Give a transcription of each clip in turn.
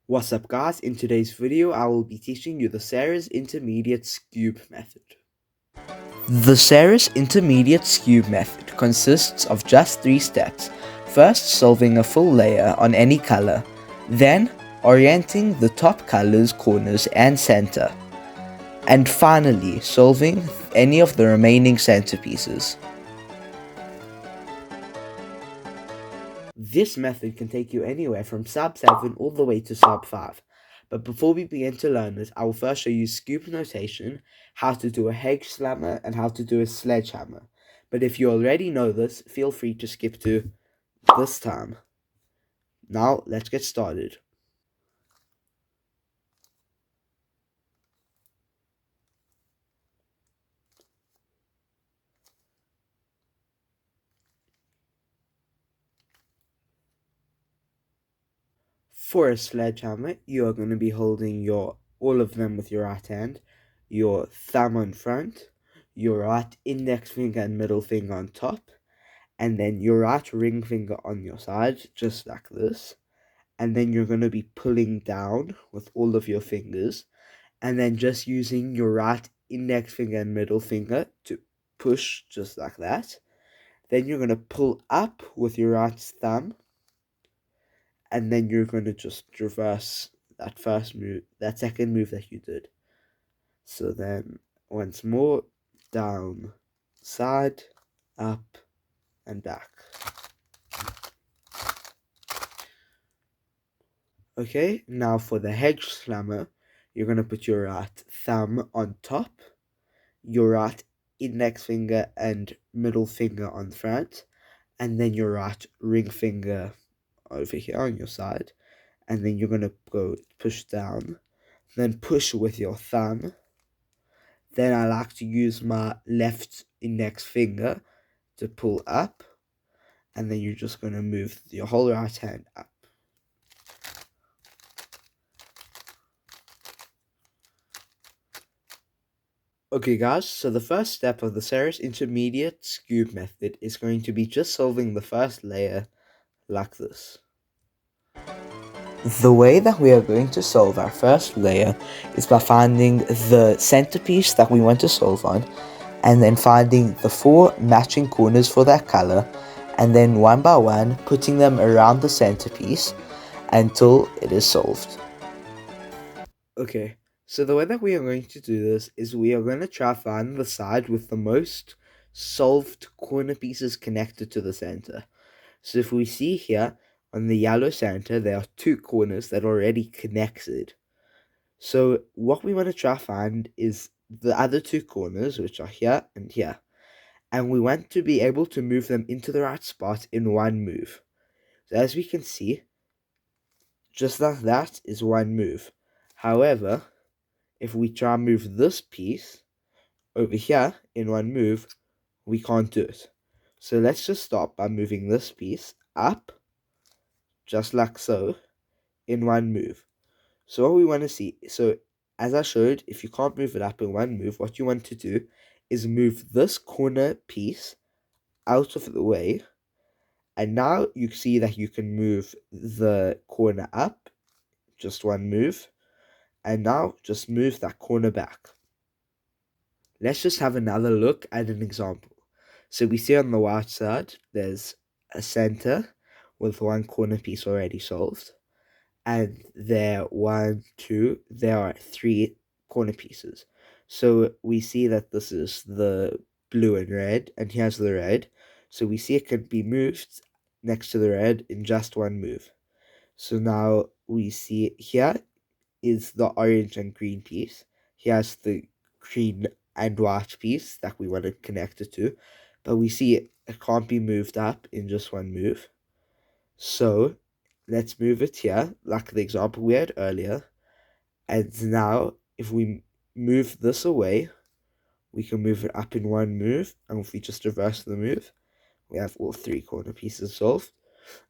What's up guys, in today's video I will be teaching you the Sarah's Intermediate Skewb method. The Sarah's Intermediate Skewb method consists of just 3 steps. First, solving a full layer on any color, then orienting the top colors, corners and center, and finally solving any of the remaining centerpieces. This method can take you anywhere from sub 7 all the way to sub 5. But before we begin to learn this, I will first show you Skewb notation, how to do a hedge slammer, and how to do a sledgehammer. But if you already know this, feel free to skip to this time. Now, let's get started. For a sledgehammer, you are going to be holding all of them with your right hand, your thumb on front, your right index finger and middle finger on top, and then your right ring finger on your side, just like this. And then you're going to be pulling down with all of your fingers, and then just using your right index finger and middle finger to push, just like that. Then you're going to pull up with your right thumb, and then you're going to just reverse that second move that you did. So then once more, down, side, up, and back. Okay, now for the hedge slammer, you're going to put your right thumb on top, your right index finger and middle finger on front, and then your right ring finger over here on your side, and then you're going to go push down, then push with your thumb. Then I like to use my left index finger to pull up, and then you're just going to move your whole right hand up. Okay guys, so the first step of the Sarah's Intermediate Skewb method is going to be just solving the first layer like this. The way that we are going to solve our first layer is by finding the centerpiece that we want to solve on, and then finding the 4 matching corners for that color, and then one by one putting them around the centerpiece until it is solved. Okay, so the way that we are going to do this is we are going to try to find the side with the most solved corner pieces connected to the center. So if we see here on the yellow center, there are 2 corners that are already connected. So what we want to try to find is the other 2 corners, which are here and here. And we want to be able to move them into the right spot in one move. So as we can see, just like that is one move. However, if we try and move this piece over here in one move, we can't do it. So let's just start by moving this piece up, just like so, in one move. So what we want to see, so as I showed, if you can't move it up in one move, what you want to do is move this corner piece out of the way. And now you see that you can move the corner up, just one move. And now just move that corner back. Let's just have another look at an example. So we see on the right side, there's a center with one corner piece already solved. And there are 3 corner pieces. So we see that this is the blue and red, and here's the red. So we see it can be moved next to the red in just one move. So now we see here is the orange and green piece. Here's the green and white piece that we want to connect it to. But we see it can't be moved up in just one move. So let's move it here, like the example we had earlier. And now, if we move this away, we can move it up in one move. And if we just reverse the move, we have all 3 corner pieces solved.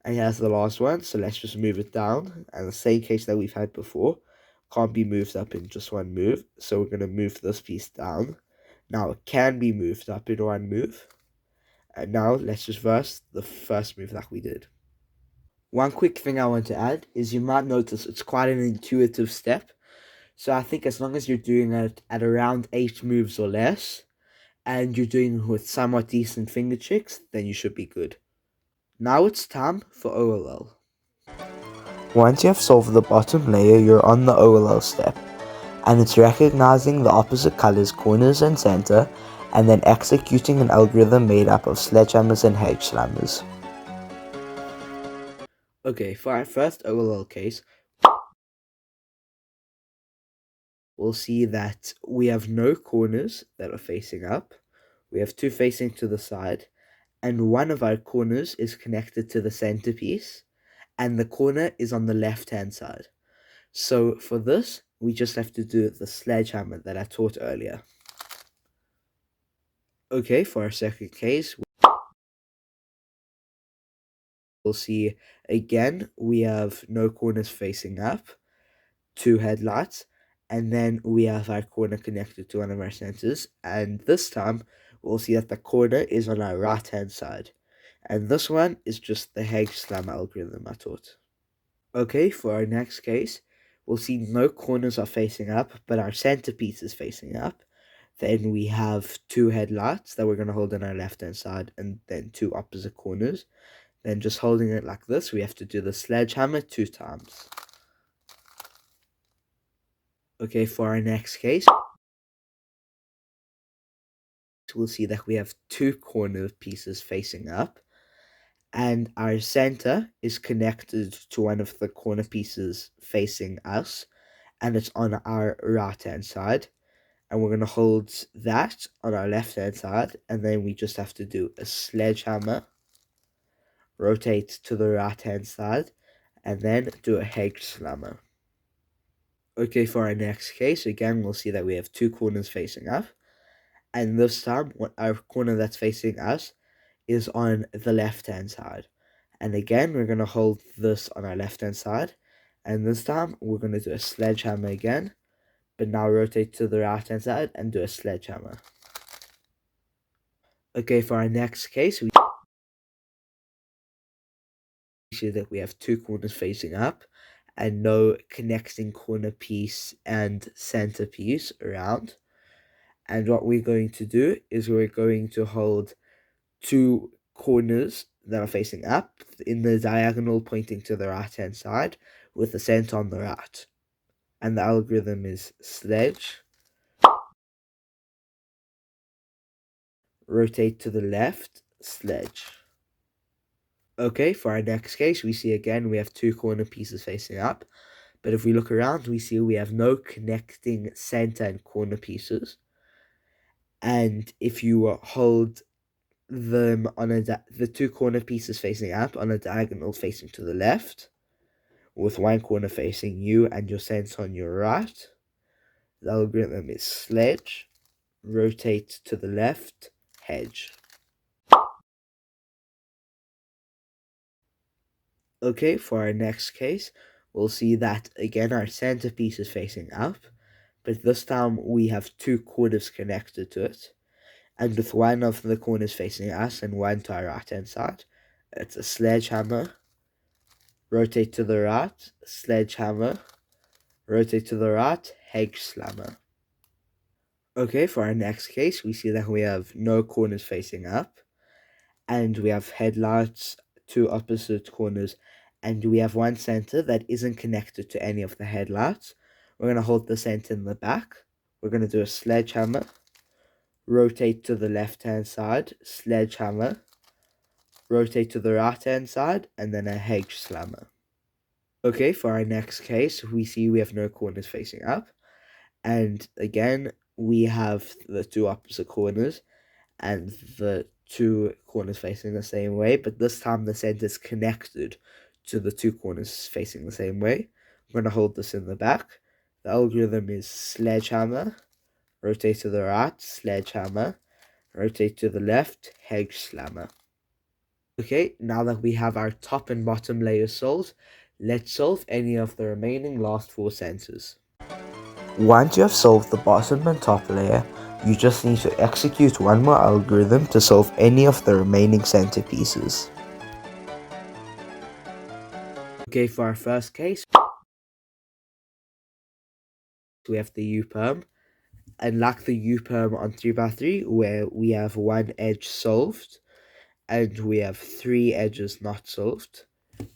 And here's the last one, so let's just move it down. And the same case that we've had before, can't be moved up in just one move. So we're going to move this piece down. Now it can be moved up in one move. And now let's just reverse the first move that we did. One quick thing I want to add is you might notice it's quite an intuitive step. So I think as long as you're doing it at around 8 moves or less, and you're doing it with somewhat decent finger checks, then you should be good. Now it's time for OLL. Once you have solved the bottom layer, you're on the OLL step, and it's recognizing the opposite colors, corners, and center, and then executing an algorithm made up of sledgehammers and hedge slammers. Okay, for our first OLL case, we'll see that we have no corners that are facing up. We have two facing to the side, and one of our corners is connected to the centerpiece, and the corner is on the left-hand side. So for this, we just have to do the sledgehammer that I taught earlier. Okay, for our second case, we'll see again, we have no corners facing up, two headlights, and then we have our corner connected to one of our sensors, and this time we'll see that the corner is on our right hand side, and this one is just the hedge slam algorithm I taught. Okay, for our next case, we'll see no corners are facing up, but our centerpiece is facing up. Then we have two headlights that we're going to hold on our left hand side, and then two opposite corners. Then just holding it like this, we have to do the sledgehammer 2 times. Okay, for our next case, we'll see that we have two corner pieces facing up, and our center is connected to one of the corner pieces facing us, and it's on our right hand side. And we're going to hold that on our left hand side, and then we just have to do a sledgehammer, rotate to the right hand side, and then do a hedge slammer. Okay, for our next case, again, we'll see that we have two corners facing up, and this time, our corner that's facing us is on the left hand side. And again, we're going to hold this on our left hand side, and this time, we're going to do a sledgehammer again, but now rotate to the right hand side and do a sledgehammer. Okay, for our next case, we see that we have two corners facing up and no connecting corner piece and center piece around. And what we're going to do is we're going to hold two corners that are facing up in the diagonal pointing to the right hand side with the center on the right. And the algorithm is sledge, rotate to the left, sledge. Okay, for our next case, we see again we have two corner pieces facing up, but if we look around, we see we have no connecting center and corner pieces. And if you hold them on the two corner pieces facing up on a diagonal facing to the left, with one corner facing you and your center on your right, the algorithm is sledge, rotate to the left, hedge. Okay, for our next case, we'll see that again our centerpiece is facing up, but this time we have two corners connected to it, and with one of the corners facing us and one to our right hand side, it's a sledgehammer, rotate to the right, sledgehammer, rotate to the right, hedge slammer. Okay, for our next case, we see that we have no corners facing up, and we have headlights, two opposite corners, and we have one center that isn't connected to any of the headlights. We're going to hold the center in the back. We're going to do a sledgehammer, rotate to the left hand side, sledgehammer, rotate to the right hand side, and then a hedge slammer. Okay, for our next case, we see we have no corners facing up, and again, we have the two opposite corners, and the two corners facing the same way, but this time the center is connected to the two corners facing the same way. I'm going to hold this in the back. The algorithm is sledgehammer, rotate to the right, sledgehammer, rotate to the left, hedge slammer. Okay, now that we have our top and bottom layers solved, let's solve any of the remaining last four sensors. Once you have solved the bottom and top layer, you just need to execute one more algorithm to solve any of the remaining center pieces. Okay, for our first case, we have the U-perm. And like the U-perm on 3x3, where we have one edge solved, and we have 3 edges not solved.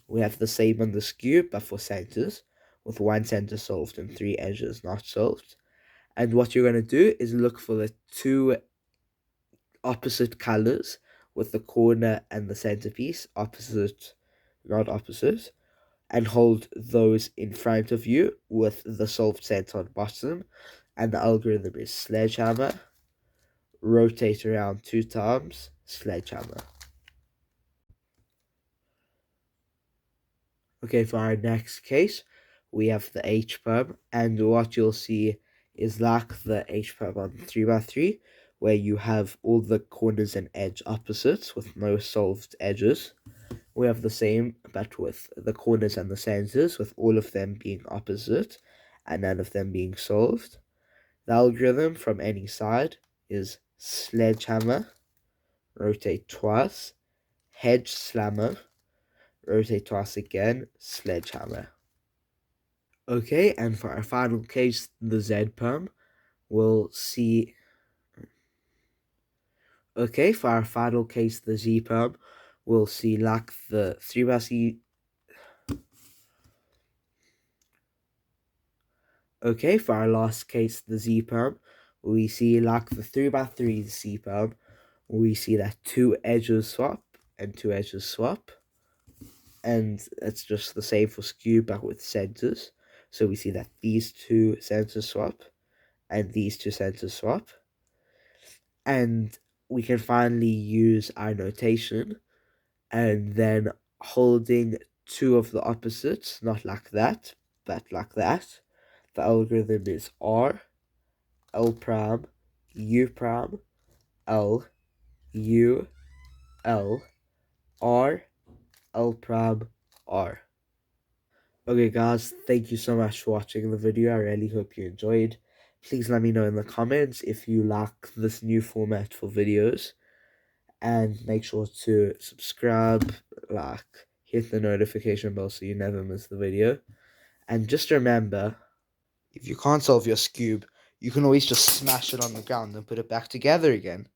We have the same on the Skewb, but for centers, with 1 center solved and 3 edges not solved. And what you're going to do is look for the 2 opposite colors, with the corner and the centerpiece opposite, not opposite, and hold those in front of you with the solved center on bottom. And the algorithm is sledgehammer, rotate around 2 times, sledgehammer. Okay, for our next case, we have the H-perm, and what you'll see is like the H-perm on 3x3, where you have all the corners and edge opposites with no solved edges. We have the same, but with the corners and the centers, with all of them being opposite and none of them being solved. The algorithm from any side is sledgehammer, rotate twice, hedge slammer, rotate twice again, sledgehammer. Okay, and for our final case, the Z-perm, we'll see... Okay, for our final case, the Z-perm, we'll see like the 3x3... Okay, for our last case, the Z-perm, we see like the 3x3 Z-perm, we see that 2 edges swap and 2 edges swap. And it's just the same for Skewb, but with centers. So we see that these 2 centers swap and these 2 centers swap. And we can finally use our notation, and then holding 2 of the opposites, not like that, but like that. The algorithm is R, L prime, U prime, L, U, L, R, L prime, R. Okay guys, thank you so much for watching the video. I really hope you enjoyed. Please let me know in the comments if you like this new format for videos. And make sure to subscribe, like, hit the notification bell so you never miss the video. And just remember, if you can't solve your Skewb, you can always just smash it on the ground and put it back together again.